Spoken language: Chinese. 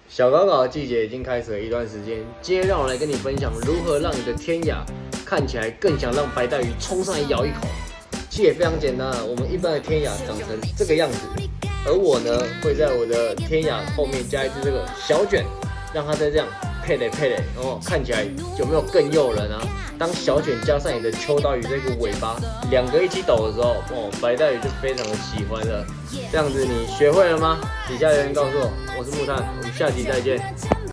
小高考的季节已经开始了一段时间，今天让我来跟你分享如何让你的天涯看起来更想让白带鱼冲上来咬一口。其实也非常简单啊，我们一般的天涯长成这个样子，而我呢会在我的天涯后面加一只这个小卷，让它再这样配嘞，看起来有没有更诱人啊？当小卷加上你的秋刀鱼这个尾巴，两个一起抖的时候，白带鱼就非常的喜欢了。这样子你学会了吗？底下留言告诉我，我是木炭，我们下集再见。